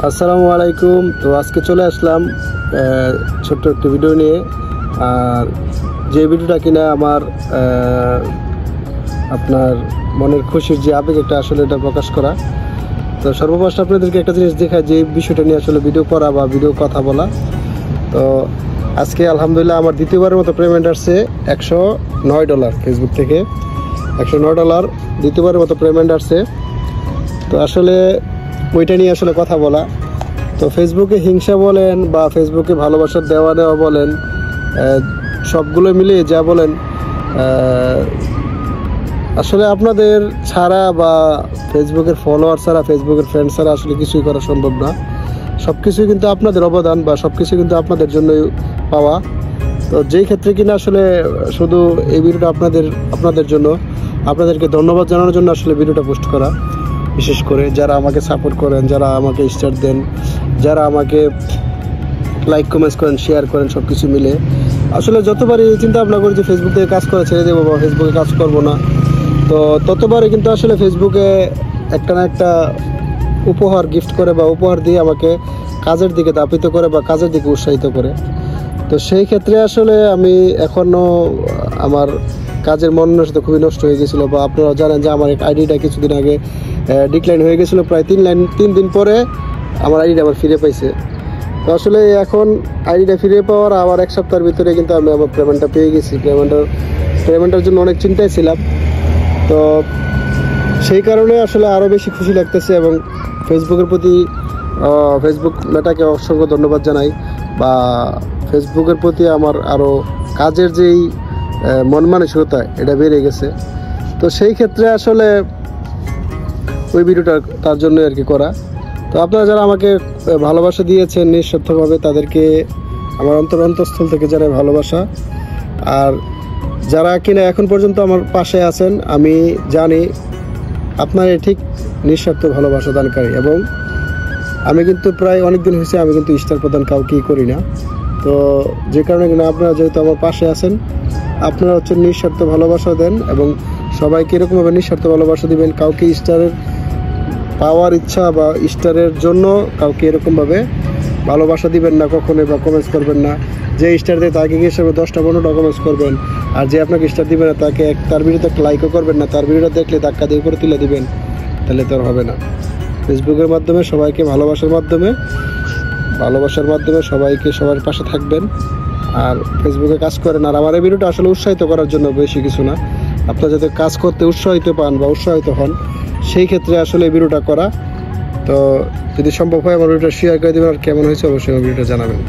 আসসালামু আলাইকুম। তো আজকে চলে আসলাম ছোট্ট একটা ভিডিও নিয়ে। আর যে ভিডিওটা কিনা আমার আপনার মনের খুশির যে আবেগ একটা আসলে এটা প্রকাশ করা। তো সর্বপ্রথম আপনাদেরকে একটা জিনিস দেখায় যে বিষয়টা নিয়ে আসলে ভিডিও করা বা ভিডিও কথা বলা। তো আজকে আলহামদুলিল্লাহ আমার দ্বিতীয়বারের মতো পেমেন্ট আসছে $109 ফেসবুক থেকে। $109 দ্বিতীয়বারের মতো পেমেন্ট আসছে। তো আসলে ওইটা নিয়ে আসলে কথা বলা। তো ফেসবুকে হিংসা বলেন বা ফেসবুকে ভালোবাসার দেওয়া নেওয়া বলেন, সবগুলো মিলিয়ে যা বলেন, আসলে আপনাদের ছাড়া বা ফেসবুকের ফলোয়ার ছাড়া, ফেসবুকের ফ্রেন্ড ছাড়া আসলে কিছুই করা সম্ভব না। সব কিছুই কিন্তু আপনাদের অবদান বা সব কিছু কিন্তু আপনাদের জন্যই পাওয়া। তো যেই ক্ষেত্রে কিনা আসলে শুধু এই ভিডিওটা আপনাদের জন্য, আপনাদেরকে ধন্যবাদ জানানোর জন্য আসলে ভিডিওটা পোস্ট করা। বিশেষ করে যারা আমাকে সাপোর্ট করেন, যারা আমাকে স্টার দেন, যারা আমাকে লাইক কমেন্টস করেন, শেয়ার করেন, সব কিছু মিলে আসলে যতবারই চিন্তা ভাবনা করি যে ফেসবুক থেকে কাজ করা ছেড়ে দেবো বা ফেসবুকে কাজ করব না, তো ততবারই কিন্তু আসলে ফেসবুকে একটা না একটা উপহার গিফট করে বা উপহার দিয়ে আমাকে কাজের দিকে দাপিত করে বা কাজের দিকে উৎসাহিত করে। তো সেই ক্ষেত্রে আসলে আমি এখনও আমার কাজের মনোনয়নটা খুবই নষ্ট হয়ে গেছিলো। বা আপনারা জানেন যে আমার আইডিটা কিছুদিন আগে ডিক্লাইন হয়ে গেছিলো, প্রায় 3 দিন পরে আমার আইডিটা আবার ফিরে পাইছে। তো আসলে এখন আইডিটা ফিরে পাওয়ার আবার 1 সপ্তাহের ভিতরে কিন্তু আমি আমার পেমেন্টটা পেয়ে গেছি। পেমেন্টের জন্য অনেক চিন্তায় ছিলাম। তো সেই কারণে আসলে আরও বেশি খুশি লাগতেছে এবং ফেসবুকের প্রতি ফেসবুক মেটাকে অসংখ্য ধন্যবাদ জানাই। বা ফেসবুকের প্রতি আমার আরও কাজের যেই মন মানসিকতা এটা বেড়ে গেছে। তো সেই ক্ষেত্রে আসলে ওই ভিডিওটা তার জন্য আর কি করা। তো আপনারা যারা আমাকে ভালোবাসা দিয়েছেন নিঃস্বার্থভাবে, তাদেরকে আমার অন্তঃস্থল থেকে জানাই ভালোবাসা। আর যারা কিনা এখন পর্যন্ত আমার পাশে আছেন, আমি জানি আপনারা ঠিক নিঃস্বার্থ ভালোবাসা দানকারী। এবং আমি কিন্তু প্রায় অনেক দিন হয়েছে আমি কিন্তু স্টার প্রদান কাউকেই করি না। তো যে কারণে কিনা আপনারা যেহেতু আমার পাশে আছেন, আপনারা হচ্ছে নিঃস্বার্থ ভালোবাসা দেন এবং সবাইকে এরকমভাবে নিঃস্বার্থ ভালোবাসা দিবেন। কাউকে স্টারের পাওয়ার ইচ্ছা বা স্টারের জন্য কাউকে এরকমভাবে ভালোবাসা দিবেন না কখনোই, বা কমেন্টস করবেন না। যে স্টার দেয় তাকে হিসেবে 10টা-15টা কমেন্টস করবেন, আর যে আপনাকে স্টার দিবে না তাকে তার ভিডিওতে একটা লাইকও করবেন না। তার ভিডিওটা দেখলে ধাক্কা দিয়ে উপরে তুলে দিবেন, তাহলে তো আর হবে না। ফেসবুকের মাধ্যমে সবাইকে ভালোবাসার মাধ্যমে সবাইকে সবার পাশে থাকবেন আর ফেসবুকে কাজ করেন। আর আমার এই ভিডিওটা আসলে উৎসাহিত করার জন্য, বেশি কিছু না। আপনারা যাতে কাজ করতে উৎসাহিত পান বা উৎসাহিত হন, সেই ক্ষেত্রে আসলে এই ভিডিওটা করা। তো যদি সম্ভব হয় আমার ভিডিওটা শেয়ার করে দেবেন, আর কেমন হয়েছে অবশ্যই আমার ভিডিওটা জানাবেন।